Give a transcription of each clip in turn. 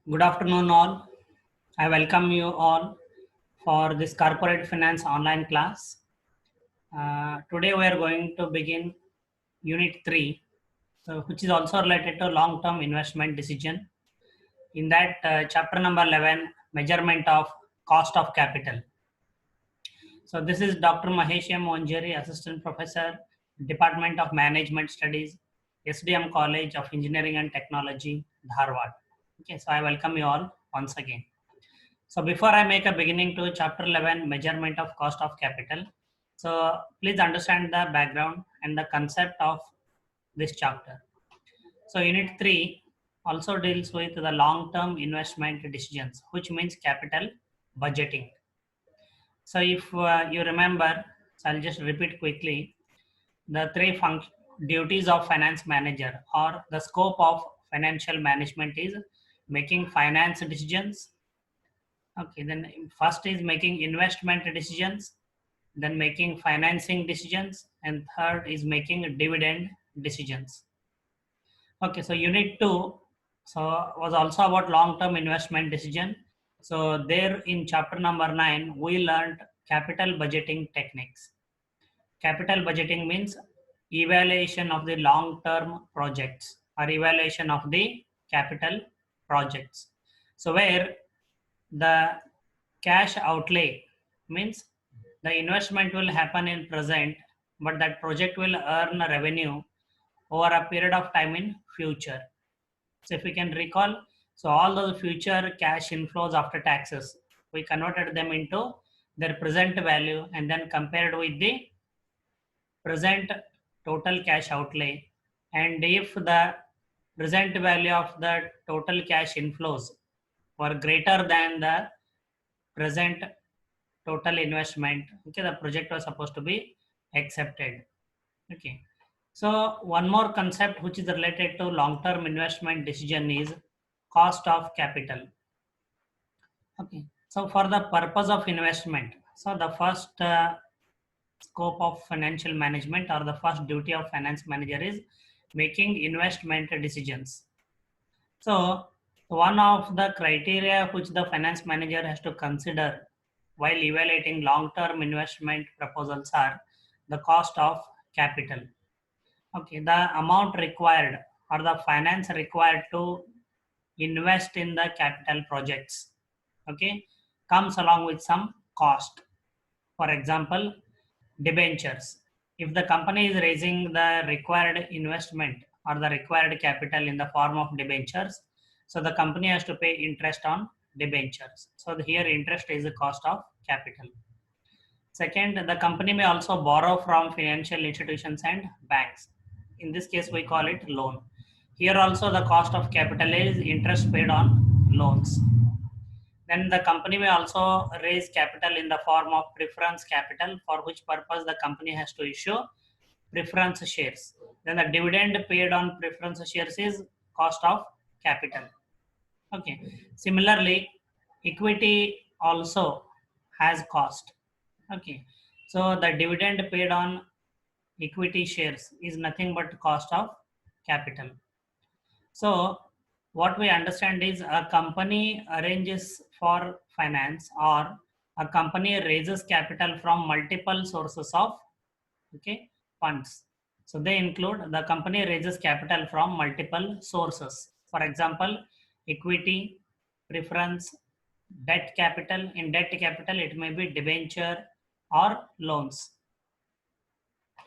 Good afternoon, all. I welcome you all for this corporate finance online class. Today, we are going to begin Unit 3, which is also related to long term investment decision. In that, chapter number 11, measurement of cost of capital. So, this is Dr. Mahesh M. Onjeri, Assistant Professor, Department of Management Studies, SDM College of Engineering and Technology, Dharwad. Okay, so I welcome you all once again. So before I make a beginning to chapter 11, measurement of cost of capital. So please understand the background and the concept of this chapter. So unit 3 also deals with the long-term investment decisions, which means capital budgeting. So if you remember, so I'll just repeat quickly, the three duties of finance manager or the scope of financial management is making finance decisions. Okay, then first is making investment decisions, then making financing decisions, and third is making dividend decisions. Okay, so unit 2 so was also about long-term investment decision. So there in chapter number 9, we learned capital budgeting techniques. Capital budgeting means evaluation of the long-term projects or evaluation of the capital projects. So where the cash outlay means the investment will happen in present, but that project will earn a revenue over a period of time in future. So if we can recall, so all those future cash inflows after taxes, we converted them into their present value and then compared with the present total cash outlay. And if the present value of the total cash inflows were greater than the present total investment, okay, the project was supposed to be accepted. Okay, so one more concept which is related to long term investment decision is cost of capital. Okay, so for the purpose of investment, so the first scope of financial management or the first duty of finance manager is making investment decisions. So one of the criteria which the finance manager has to consider while evaluating long-term investment proposals are the cost of capital. Okay, the amount required or the finance required to invest in the capital projects, okay, comes along with some cost. For example, debentures. If the company is raising the required investment or the required capital in the form of debentures, so the company has to pay interest on debentures. So here interest is the cost of capital. Second, the company may also borrow from financial institutions and banks. In this case, we call it loan. Here also the cost of capital is interest paid on loans. Then the company may also raise capital in the form of preference capital, for which purpose the company has to issue preference shares. Then the dividend paid on preference shares is cost of capital. Okay. Similarly, equity also has cost. Okay. So the dividend paid on equity shares is nothing but cost of capital. So what we understand is a company arranges for finance or a company raises capital from multiple sources of, okay, funds. So they include the company raises capital from multiple sources. For example, equity, preference, debt capital. In debt capital, it may be debenture or loans.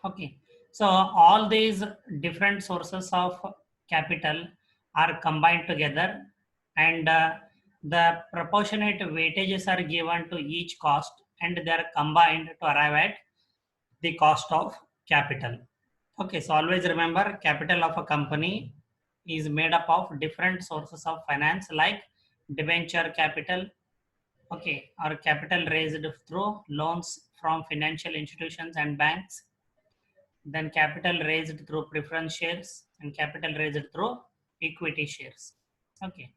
Okay, so all these different sources of capital are combined together, and the proportionate weightages are given to each cost, and they are combined to arrive at the cost of capital. Okay, so always remember, capital of a company is made up of different sources of finance like debenture capital, okay, or capital raised through loans from financial institutions and banks, then capital raised through preference shares and capital raised through equity shares. Okay,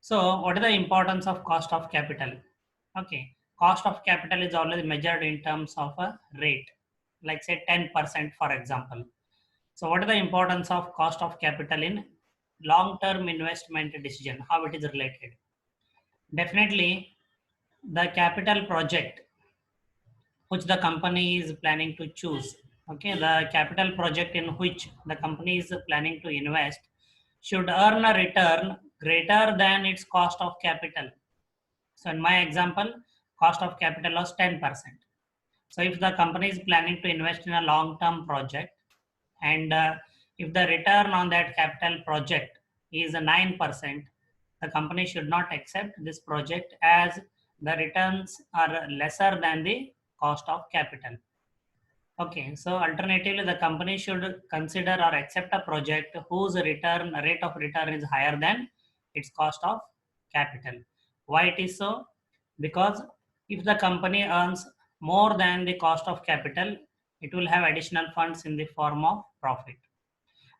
so what is the importance of cost of capital? Okay, cost of capital is always measured in terms of a rate, like say 10%, for example. So what is the importance of cost of capital in long-term investment decision, how it is related. Definitely, the capital project which the company is planning to choose. Okay, the capital project in which the company is planning to invest should earn a return greater than its cost of capital. So in my example, cost of capital was 10%. So if the company is planning to invest in a long-term project, and if the return on that capital project is 9%, the company should not accept this project as the returns are lesser than the cost of capital. Okay, so alternatively, the company should consider or accept a project whose rate of return is higher than its cost of capital. Why it is so? Because if the company earns more than the cost of capital, it will have additional funds in the form of profit,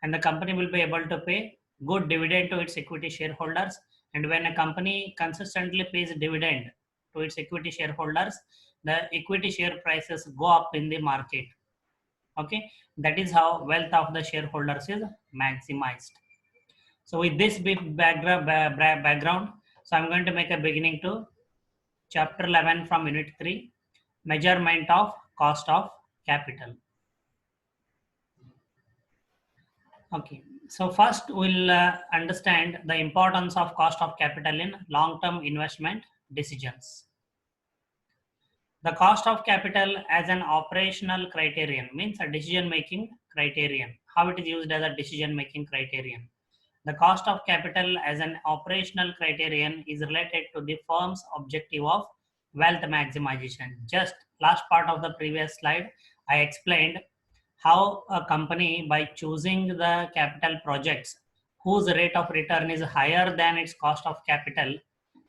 and the company will be able to pay good dividend to its equity shareholders. And when a company consistently pays dividend to its equity shareholders, the equity share prices go up in the market. Okay, that is how wealth of the shareholders is maximized. So with this big background, so I'm going to make a beginning to chapter 11 from unit 3, measurement of cost of capital. Okay, so first we'll understand the importance of cost of capital in long-term investment decisions. The cost of capital as an operational criterion means a decision-making criterion. How it is used as a decision-making criterion. The cost of capital as an operational criterion is related to the firm's objective of wealth maximization. Just last part of the previous slide, I explained how a company, by choosing the capital projects whose rate of return is higher than its cost of capital,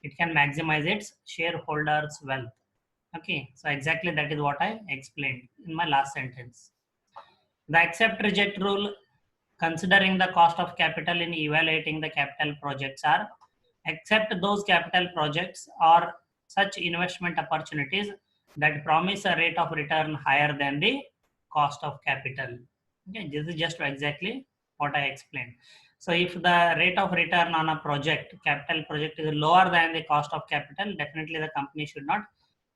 it can maximize its shareholders' wealth. Okay, so exactly that is what I explained in my last sentence. The accept reject rule considering the cost of capital in evaluating the capital projects are: accept those capital projects or such investment opportunities that promise a rate of return higher than the cost of capital. Okay, this is just exactly what I explained. So if the rate of return on a project, capital project, is lower than the cost of capital, definitely the company should not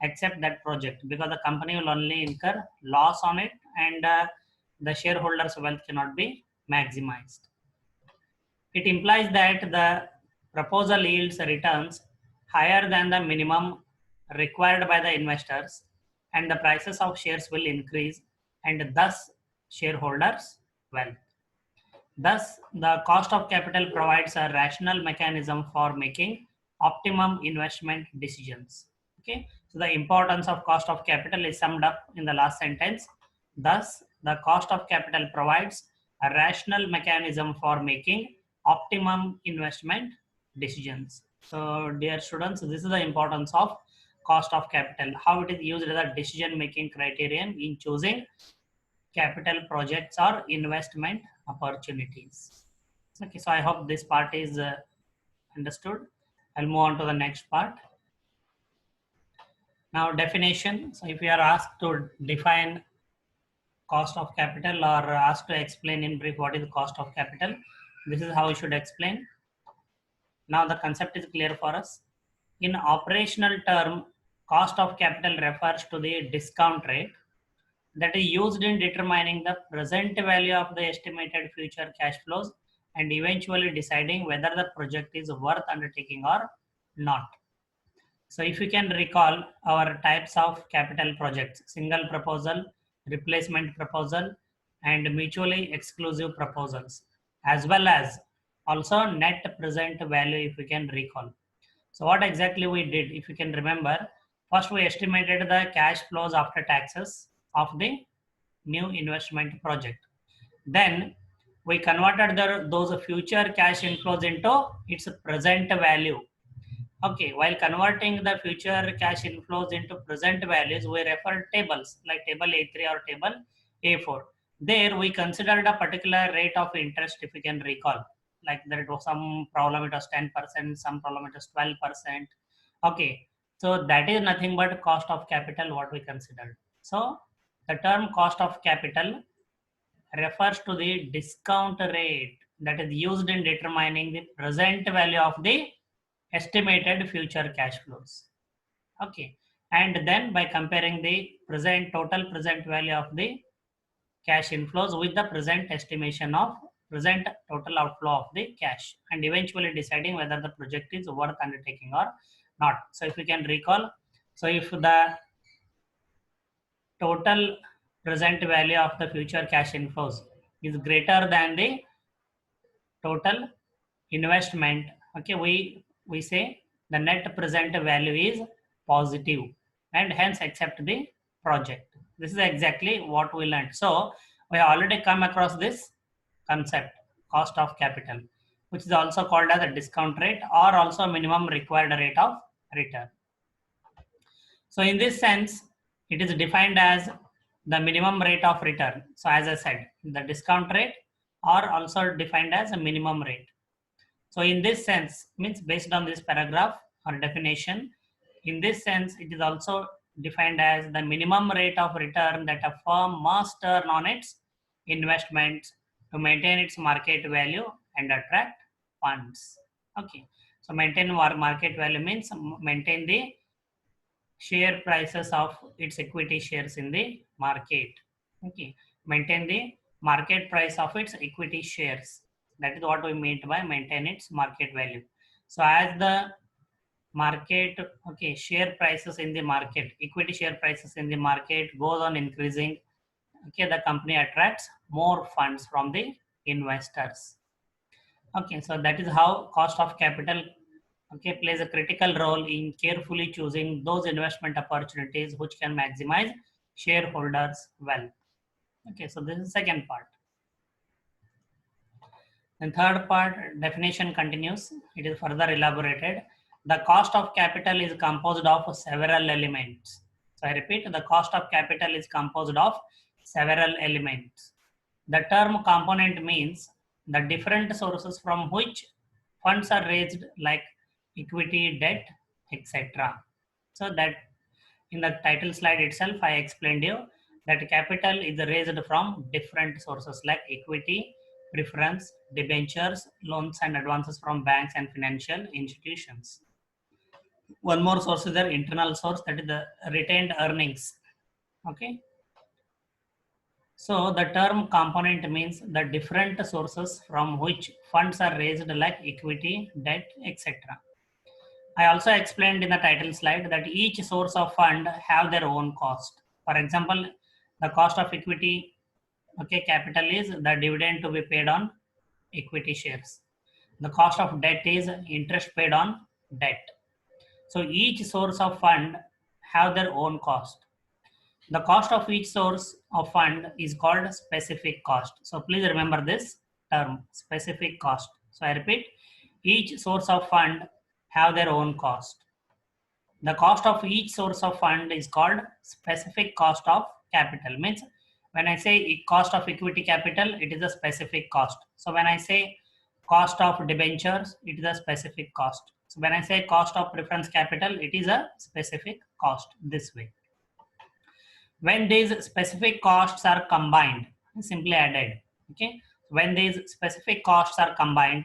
accept that project, because the company will only incur loss on it, and the shareholders' wealth cannot be maximized. It implies that the proposal yields returns higher than the minimum required by the investors, and the prices of shares will increase, and thus shareholders' wealth. Thus, the cost of capital provides a rational mechanism for making optimum investment decisions. Okay, so the importance of cost of capital is summed up in the last sentence. Thus, the cost of capital provides a rational mechanism for making optimum investment decisions. So, dear students, this is the importance of cost of capital, how it is used as a decision making criterion in choosing capital projects or investment opportunities. Okay, so I hope this part is understood. I'll move on to the next part. Now, definition. So if we are asked to define cost of capital, or asked to explain in brief what is the cost of capital, this is how we should explain. Now the concept is clear for us. In operational term, cost of capital refers to the discount rate that is used in determining the present value of the estimated future cash flows and eventually deciding whether the project is worth undertaking or not. So if you can recall our types of capital projects: single proposal, replacement proposal, and mutually exclusive proposals, as well as also net present value, if you can recall. So what exactly we did, if you can remember, first we estimated the cash flows after taxes of the new investment project. Then we converted those future cash inflows into its present value. Okay, while converting the future cash inflows into present values, we referred tables like table A3 or table A4. There we considered a particular rate of interest, if you can recall. Like there was some problem it was 10%, some problem it was 12%. Okay, so that is nothing but cost of capital what we considered. So the term cost of capital refers to the discount rate that is used in determining the present value of the estimated future cash flows. Okay, and then by comparing the total present value of the cash inflows with the present estimation of present total outflow of the cash, and eventually deciding whether the project is worth undertaking or not. So if you can recall, so if the total present value of the future cash inflows is greater than the total investment, okay, we say the net present value is positive and hence accept the project. This is exactly what we learned. So we have already come across this concept, cost of capital, which is also called as a discount rate or also minimum required rate of return. So in this sense, it is defined as the minimum rate of return. So as I said, the discount rate are also defined as a minimum rate. So in this sense, means based on this paragraph or definition, in this sense, it is also defined as the minimum rate of return that a firm must earn on its investments to maintain its market value and attract funds. Okay. So maintain market value means maintain the share prices of its equity shares in the market. Okay. Maintain the market price of its equity shares. That is what we meant by maintain its market value. So as the market, okay, share prices in the market, equity share prices in the market goes on increasing, okay, the company attracts more funds from the investors. Okay, so that is how cost of capital, okay, plays a critical role in carefully choosing those investment opportunities which can maximize shareholders' wealth. Okay, so this is the second part. Then third part, definition continues. It is further elaborated. The cost of capital is composed of several elements. So I repeat, the cost of capital is composed of several elements. The term component means the different sources from which funds are raised, like equity, debt, etc. So that in the title slide itself, I explained you that capital is raised from different sources like equity, preference, debentures, loans and advances from banks and financial institutions. One more source is the internal source, that is the retained earnings. Okay. So the term component means the different sources from which funds are raised like equity, debt, etc. I also explained in the title slide that each source of fund have their own cost. For example, the cost of equity, okay, capital is the dividend to be paid on equity shares. The cost of debt is interest paid on debt. So each source of fund have their own cost. The cost of each source of fund is called specific cost. So please remember this term, specific cost. So I repeat, each source of fund have their own cost. The cost of each source of fund is called specific cost of capital. Means when I say cost of equity capital, it is a specific cost. So when I say cost of debentures, it is a specific cost. So when I say cost of preference capital, it is a specific cost this way. When these specific costs are combined, simply added, okay, when these specific costs are combined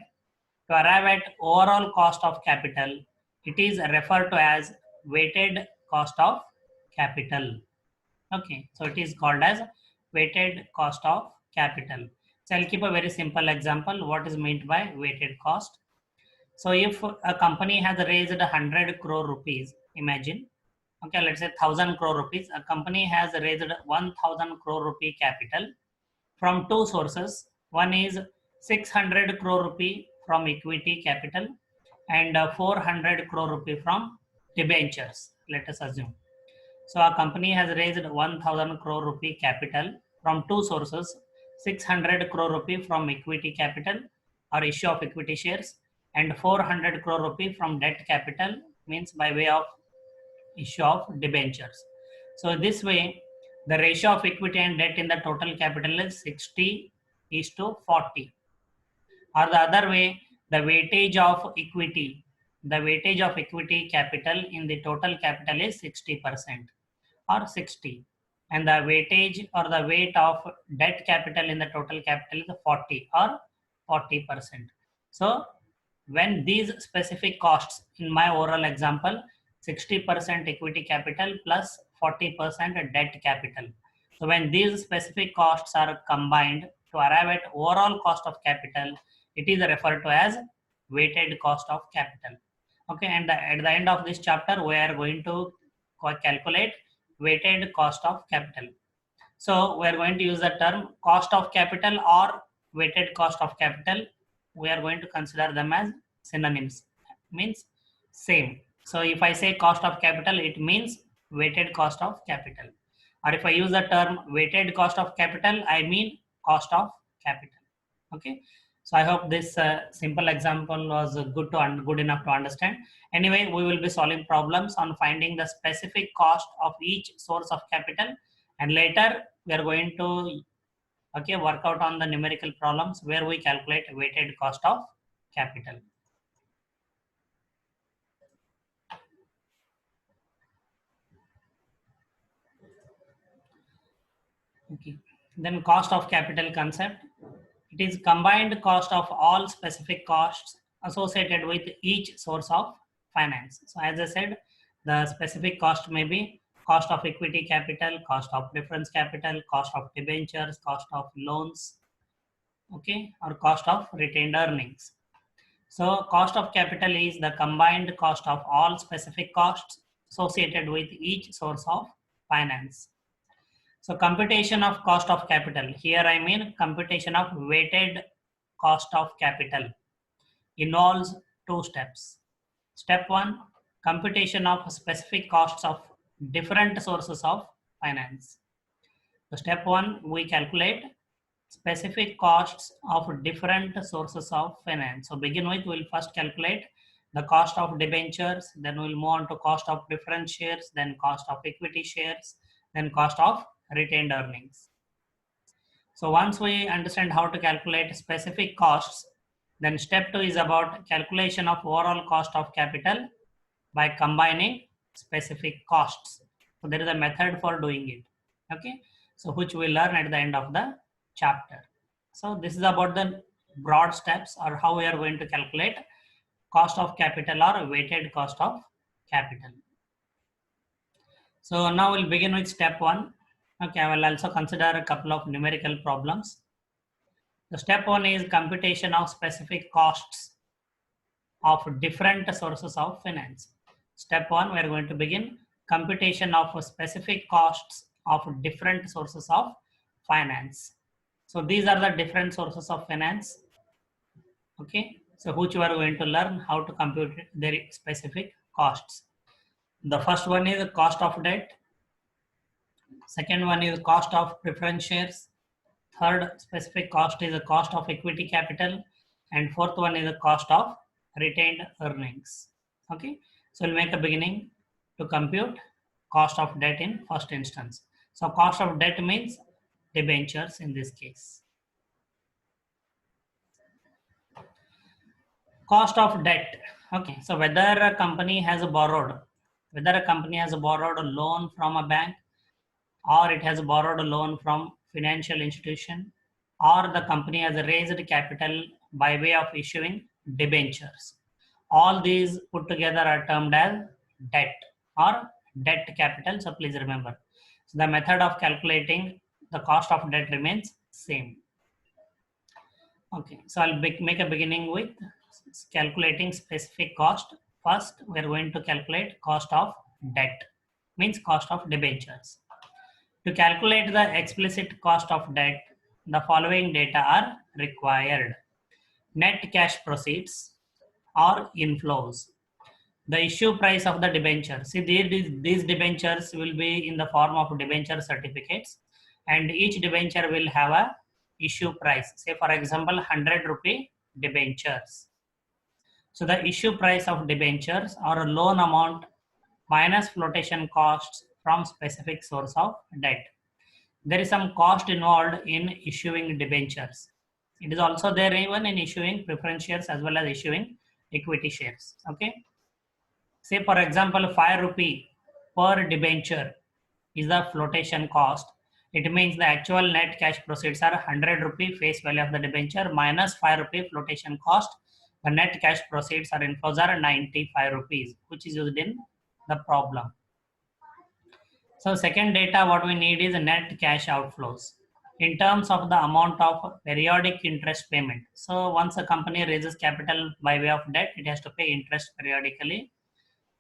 to arrive at overall cost of capital, it is referred to as weighted cost of capital. Okay, so it is called as weighted cost of capital. So I'll keep a very simple example. What is meant by weighted cost? So if a company has raised 100 crore rupees, imagine, okay, let's say 1000 crore rupees, a company has raised 1000 crore rupee capital from two sources. One is 600 crore rupee from equity capital and 400 crore rupee from debentures, let us assume. So a company has raised 1000 crore rupee capital from two sources, 600 crore rupee from equity capital or issue of equity shares and 400 crore rupee from debt capital, means by way of issue of debentures. So this way, the ratio of equity and debt in the total capital is 60:40. Or the other way, the weightage of equity capital in the total capital is 60% or 60. And the weightage or the weight of debt capital in the total capital is 40 or 40%. So when these specific costs, in my oral example, 60% equity capital plus 40% debt capital. So when these specific costs are combined to arrive at overall cost of capital, it is referred to as weighted cost of capital. Okay, and at the end of this chapter, we are going to calculate weighted cost of capital. So we are going to use the term cost of capital or weighted cost of capital. We are going to consider them as synonyms, means same. So if I say cost of capital, it means weighted cost of capital. Or if I use the term weighted cost of capital, I mean cost of capital. Okay. So I hope this simple example was good enough to understand. Anyway, we will be solving problems on finding the specific cost of each source of capital, and later we are going to work out on the numerical problems where we calculate weighted cost of capital. Okay. Then cost of capital concept. It is combined cost of all specific costs associated with each source of finance. So as I said, the specific cost may be cost of equity capital, cost of preference capital, cost of debentures, cost of loans, okay, or cost of retained earnings. So cost of capital is the combined cost of all specific costs associated with each source of finance. So computation of cost of capital. Here I mean computation of weighted cost of capital involves two steps. Step 1, computation of specific costs of different sources of finance. So step 1, we calculate specific costs of different sources of finance. So begin with, we'll first calculate the cost of debentures, then we'll move on to cost of preference shares, then cost of equity shares, then cost of retained earnings. So once we understand how to calculate specific costs, then step 2 is about calculation of overall cost of capital by combining specific costs. So there is a method for doing it. Okay, so which we'll learn at the end of the chapter. So this is about the broad steps or how we are going to calculate cost of capital or weighted cost of capital. So now we'll begin with step 1. Okay, I will also consider a couple of numerical problems. The step 1 is computation of specific costs of different sources of finance. Step 1, we are going to begin computation of specific costs of different sources of finance. So these are the different sources of finance. Okay, so which we are going to learn how to compute their specific costs. The first one is the cost of debt. Second one is cost of preference shares. Third specific cost is the cost of equity capital. And fourth one is the cost of retained earnings. Okay, so we'll make a beginning to compute cost of debt in first instance. So cost of debt means debentures in this case. Cost of debt. Okay, so whether a company has borrowed a loan from a bank, or it has borrowed a loan from financial institution, or the company has raised capital by way of issuing debentures. All these put together are termed as debt or debt capital. So please remember, so the method of calculating the cost of debt remains same. Okay, so I'll make a beginning with calculating specific cost. First, we are going to calculate cost of debt, means cost of debentures. To calculate the explicit cost of debt, the following data are required. Net cash proceeds or inflows. The issue price of the debenture. See, these debentures will be in the form of debenture certificates, and each debenture will have a issue price. Say for example, 100 rupee debentures. So the issue price of debentures or a loan amount minus flotation costs from specific source of debt. There is some cost involved in issuing debentures. It is also there even in issuing preference shares as well as issuing equity shares. Okay. Say for example, 5 rupee per debenture is the flotation cost. It means the actual net cash proceeds are 100 rupee face value of the debenture minus 5 rupee flotation cost. The net cash proceeds or inflows are 95 rupees, which is used in the problem. So second data what we need is net cash outflows in terms of the amount of periodic interest payment. So once a company raises capital by way of debt, it has to pay interest periodically.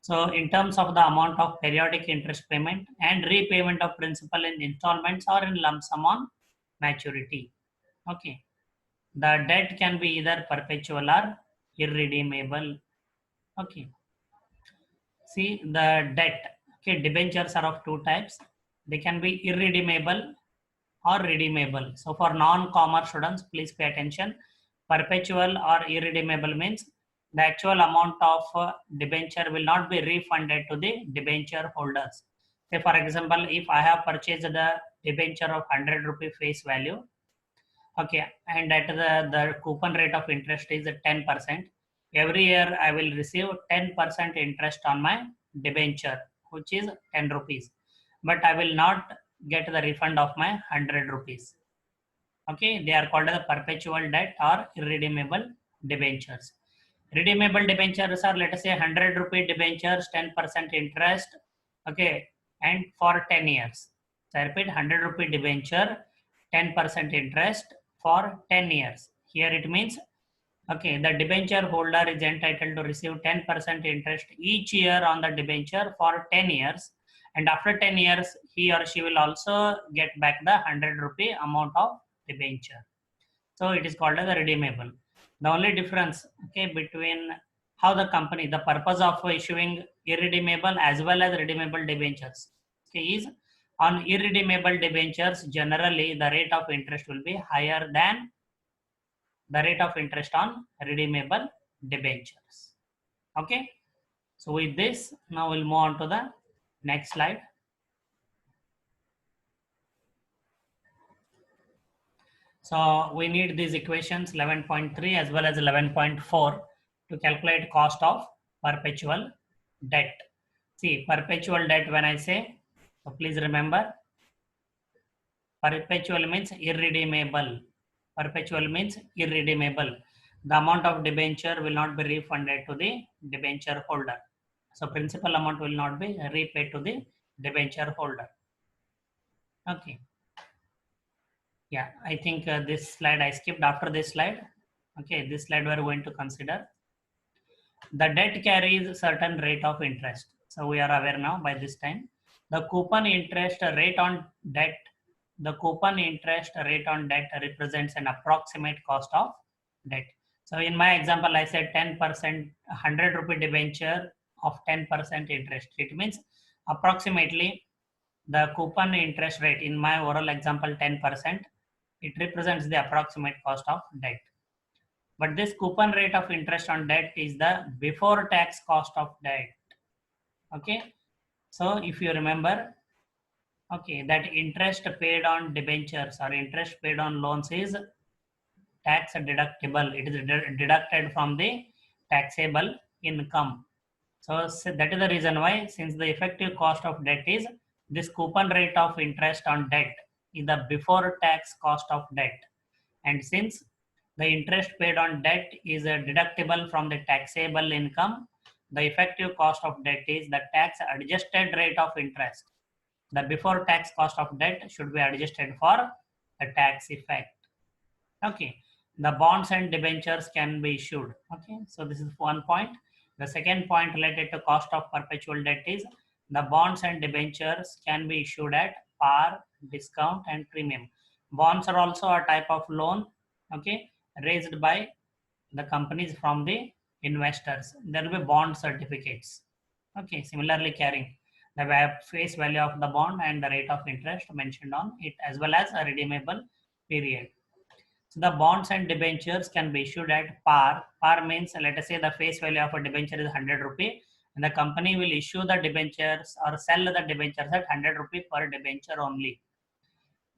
So in terms of the amount of periodic interest payment and repayment of principal in installments or in lump sum on maturity. Okay. The debt can be either perpetual or irredeemable. Okay. See the debt. Okay, debentures are of two types. They can be irredeemable or redeemable. So for non-commerce students, please pay attention. Perpetual or irredeemable means the actual amount of debenture will not be refunded to the debenture holders. Say for example, if I have purchased the debenture of 100 rupee face value, okay, and at the coupon rate of interest is 10%. Every year I will receive 10% interest on my debenture, which is 10 rupees. But I will not get the refund of my 100 rupees. Okay, they are called as perpetual debt or irredeemable debentures. Redeemable debentures are, let us say, 100 rupee debentures, 10% interest, okay, and for 10 years. So I repeat, 100 rupee debenture, 10% interest for 10 years. Here it means, okay, the debenture holder is entitled to receive 10% interest each year on the debenture for 10 years. And after 10 years, he or she will also get back the 100 rupee amount of debenture. So it is called as a redeemable. The only difference, okay, between how the company, the purpose of issuing irredeemable as well as redeemable debentures, okay, is on irredeemable debentures, generally the rate of interest will be higher than the rate of interest on redeemable debentures. Okay. So with this, now we'll move on to the next slide. So we need these equations 11.3 as well as 11.4 to calculate cost of perpetual debt. See, perpetual debt, when I say, so please remember, perpetual means irredeemable. Perpetual means irredeemable. The amount of debenture will not be refunded to the debenture holder. So principal amount will not be repaid to the debenture holder. Okay. Yeah, I think this slide I skipped after this slide. Okay, this slide we are going to consider. The debt carries certain rate of interest. So we are aware now by this time. The coupon interest rate on debt, the coupon interest rate on debt represents an approximate cost of debt. So in my example, I said 10%, 100 rupee debenture of 10% interest. It means approximately the coupon interest rate in my oral example 10%. It represents the approximate cost of debt. But this coupon rate of interest on debt is the before tax cost of debt. Okay. So if you remember, okay, that interest paid on debentures or interest paid on loans is tax deductible. It is deducted from the taxable income. So that is the reason why, since the effective cost of debt is this coupon rate of interest on debt is the before tax cost of debt. And since the interest paid on debt is deductible from the taxable income, the effective cost of debt is the tax adjusted rate of interest. The before tax cost of debt should be adjusted for the tax effect. Okay. The bonds and debentures can be issued. Okay. So this is one point. The second point related to cost of perpetual debt is the bonds and debentures can be issued at par, discount, and premium. Bonds are also a type of loan, okay, raised by the companies from the investors. There will be bond certificates, okay, similarly carrying the face value of the bond and the rate of interest mentioned on it, as well as a redeemable period. So the bonds and debentures can be issued at par. Par means, let us say the face value of a debenture is 100 rupee, and the company will issue the debentures or sell the debentures at 100 rupee per debenture only.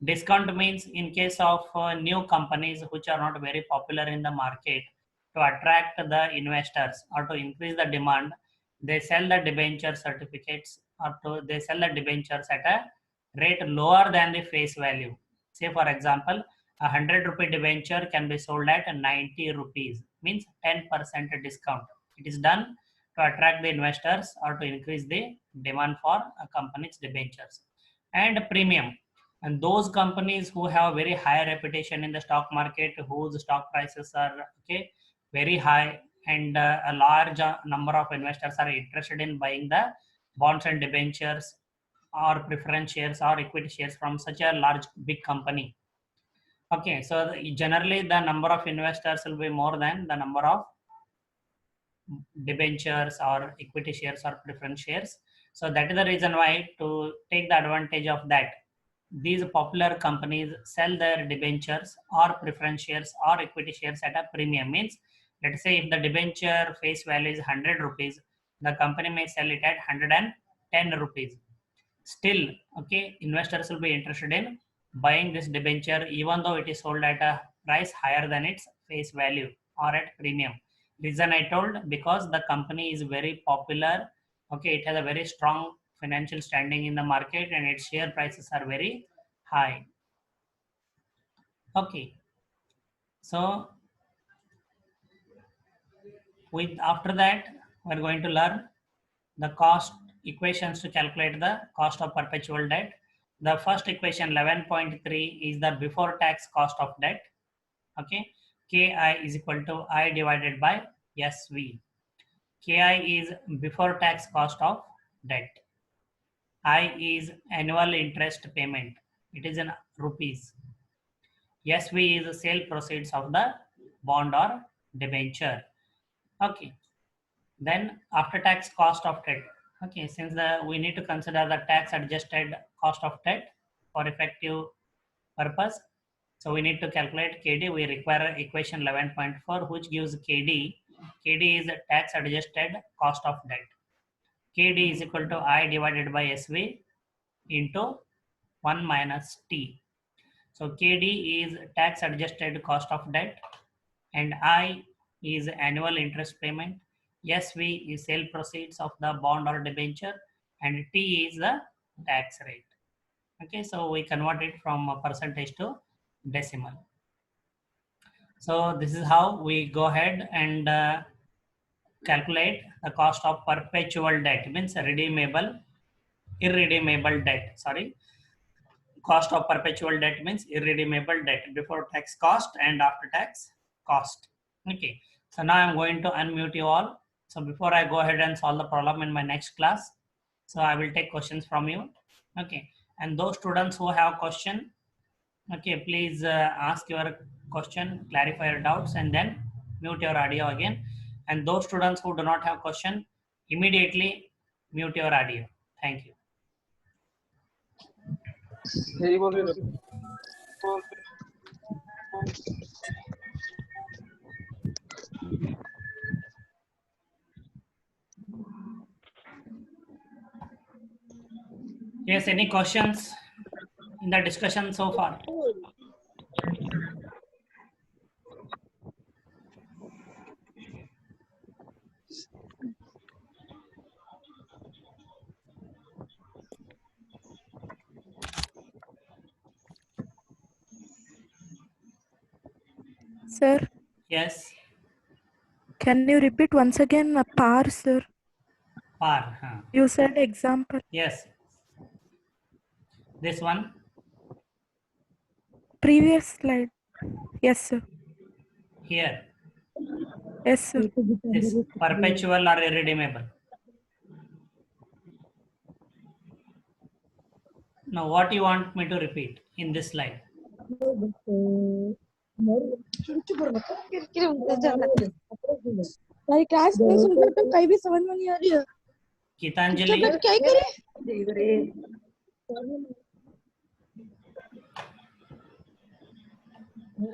Discount means in case of new companies which are not very popular in the market, to attract the investors or to increase the demand, they sell the debenture certificates or they sell the debentures at a rate lower than the face value. Say for example, a 100 rupee debenture can be sold at 90 rupees, means 10% discount. It is done to attract the investors or to increase the demand for a company's debentures. And premium, and those companies who have very high reputation in the stock market, whose stock prices are okay very high, and a large number of investors are interested in buying the bonds and debentures or preference shares or equity shares from such a large big company. Okay, so generally the number of investors will be more than the number of debentures or equity shares or preference shares. So that is the reason why, to take the advantage of that, these popular companies sell their debentures or preference shares or equity shares at a premium. Means, let's say if the debenture face value is 100 rupees, the company may sell it at 110 rupees. Still, okay, investors will be interested in buying this debenture even though it is sold at a price higher than its face value or at premium. Reason I told, because the company is very popular, okay, it has a very strong financial standing in the market and its share prices are very high. Okay, so with after that we're going to learn the cost equations to calculate the cost of perpetual debt. The first equation 11.3 is the before tax cost of debt. Okay, ki is equal to I divided by SV. Ki is before tax cost of debt. I is annual interest payment, it is in rupees. SV is the sale proceeds of the bond or debenture. Okay, then after tax cost of debt. Okay, since we need to consider the tax adjusted cost of debt for effective purpose, so we need to calculate KD. We require equation 11.4 which gives KD. KD is tax adjusted cost of debt. KD is equal to I divided by SV into 1 minus T. So KD is tax adjusted cost of debt and I is annual interest payment. SV is sale proceeds of the bond or debenture and T is the tax rate. Okay, so we convert it from a percentage to decimal. So this is how we go ahead and calculate the cost of perpetual debt, means irredeemable debt. Sorry, cost of perpetual debt means irredeemable debt, before tax cost and after tax cost. Okay, so now I'm going to unmute you all. So before I go ahead and solve the problem in my next class, so I will take questions from you. Okay, and those students who have question, okay, please ask your question, clarify your doubts, and then mute your audio again. And those students who do not have question, immediately mute your audio. Thank you. Yes, any questions in the discussion so far? Sir, Yes, can you repeat once again par, sir? par. Huh. You said example. Yes. This one? Previous slide. Yes, sir. Here. Yes, sir. This perpetual or irredeemable? Now, what you want me to repeat in this slide? Class में सुनकर तो कहीं भी समझ में नहीं आ रही है। Gitanjali, क्या करे?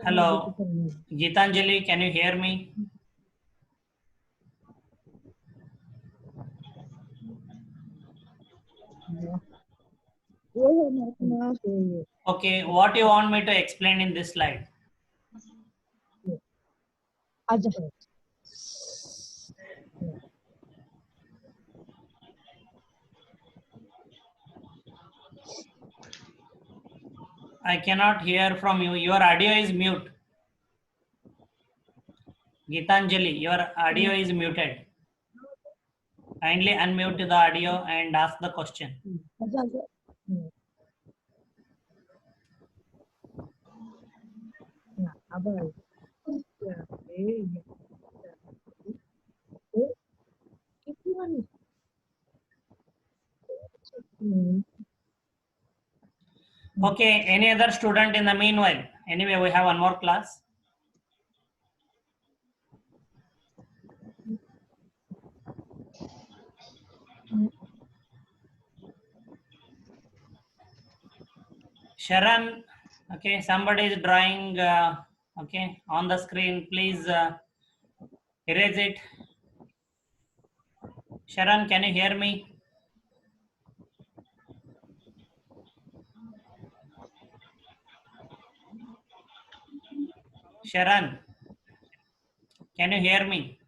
hello. Gitanjali, can you hear me? Okay, what you want me to explain in this slide? I cannot hear from you. Your audio is mute. Gitanjali, your audio is muted. Kindly unmute the audio and ask the question. Okay, any other student in the meanwhile? Anyway, we have one more class. Sharon, okay, somebody is drawing, okay, on the screen. Please erase it. Sharon, can you hear me? Sharon, can you hear me?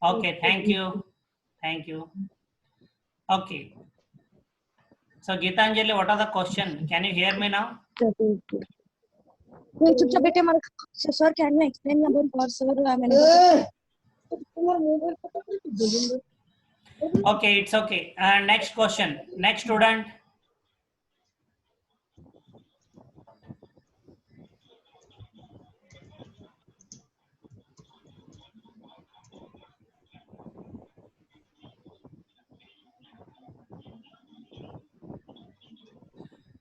Okay, thank you. Thank you. Okay. So Gitanjali, what are the question? Can you hear me now? चुपचाप बेटे मार sir can you explain about God sir मैंने Okay, it's okay. Next question. Next student.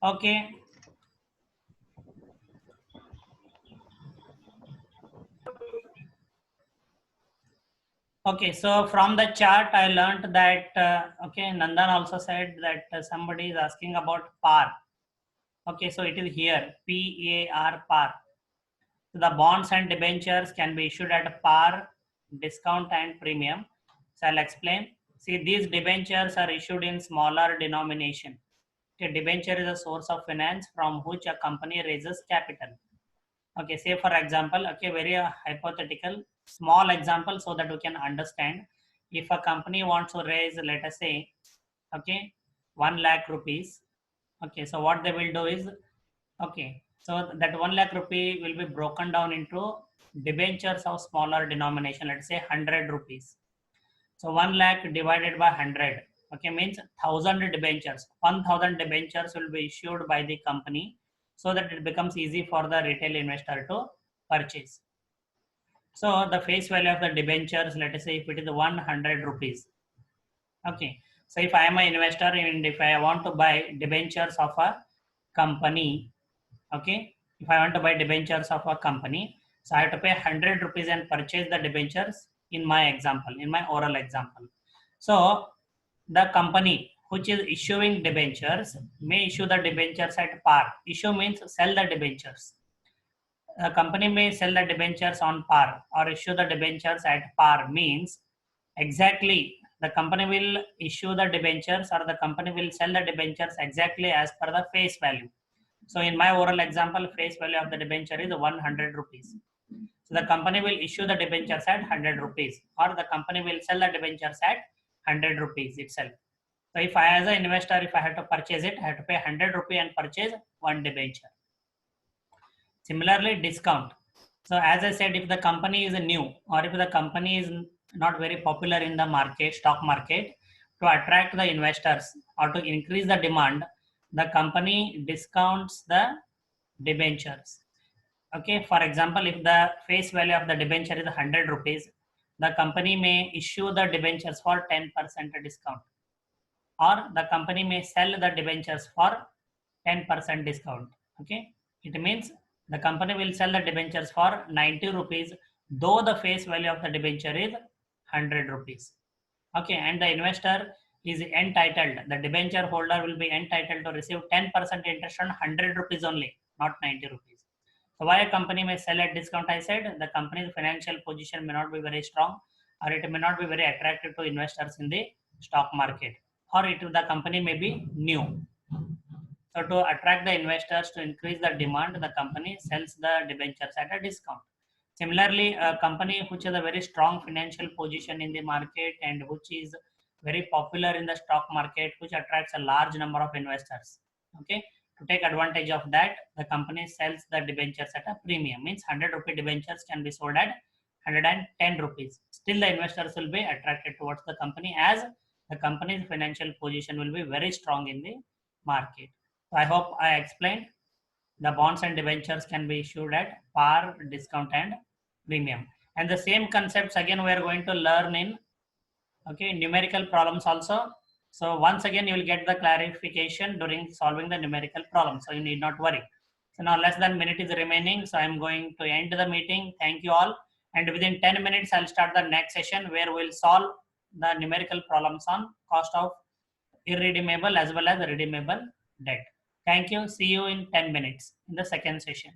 Okay. Okay, so from the chart, I learned that, okay, Nandan also said that somebody is asking about par. Okay, so it is here, PAR, par. So the bonds and debentures can be issued at par, discount and premium. So I'll explain. See, these debentures are issued in smaller denomination. Okay, debenture is a source of finance from which a company raises capital. Okay, say for example, okay, very hypothetical, small example so that we can understand. If a company wants to raise, let us say, okay, 1 lakh rupees. Okay, so what they will do is, okay, so that 1 lakh rupee will be broken down into debentures of smaller denomination, let's say 100 rupees. So 1 lakh divided by 100, okay, means 1000 debentures. 1000 debentures will be issued by the company so that it becomes easy for the retail investor to purchase. So the face value of the debentures, let us say if it is 100 rupees. Okay, so if I am an investor and if I want to buy debentures of a company, okay, if I want to buy debentures of a company, so I have to pay 100 rupees and purchase the debentures in my example, in my oral example. So the company which is issuing debentures may issue the debentures at par. Issue means sell the debentures. A company may sell the debentures on par or issue the debentures at par means exactly the company will issue the debentures or the company will sell the debentures exactly as per the face value. So in my oral example, face value of the debenture is 100 rupees. So the company will issue the debentures at 100 rupees or the company will sell the debentures at 100 rupees itself. So if I as an investor, if I have to purchase it, I have to pay 100 rupees and purchase one debenture. Similarly, discount. So as I said, if the company is new or if the company is not very popular in the market, stock market, to attract the investors or to increase the demand, the company discounts the debentures. Okay, for example, if the face value of the debenture is 100 rupees, the company may issue the debentures for 10% discount, or the company may sell the debentures for 10% discount. Okay, it means the company will sell the debentures for 90 rupees, though the face value of the debenture is 100 rupees. Okay, and the investor is entitled, the debenture holder will be entitled to receive 10% interest on 100 rupees only, not 90 rupees. So why a company may sell at discount? I said the company's financial position may not be very strong, or it may not be very attractive to investors in the stock market, or the company may be new. So to attract the investors, to increase the demand, the company sells the debentures at a discount. Similarly, a company which has a very strong financial position in the market and which is very popular in the stock market, which attracts a large number of investors. Okay, to take advantage of that, the company sells the debentures at a premium. Means 100 rupee debentures can be sold at 110 rupees. Still, the investors will be attracted towards the company as the company's financial position will be very strong in the market. So I hope I explained. The bonds and debentures can be issued at par, discount, and premium. And the same concepts again we are going to learn in numerical problems also. So once again you will get the clarification during solving the numerical problem. So you need not worry. So now less than minute is remaining. So I am going to end the meeting. Thank you all. And within 10 minutes I'll start the next session where we'll solve the numerical problems on cost of irredeemable as well as redeemable debt. Thank you. See you in 10 minutes in the second session.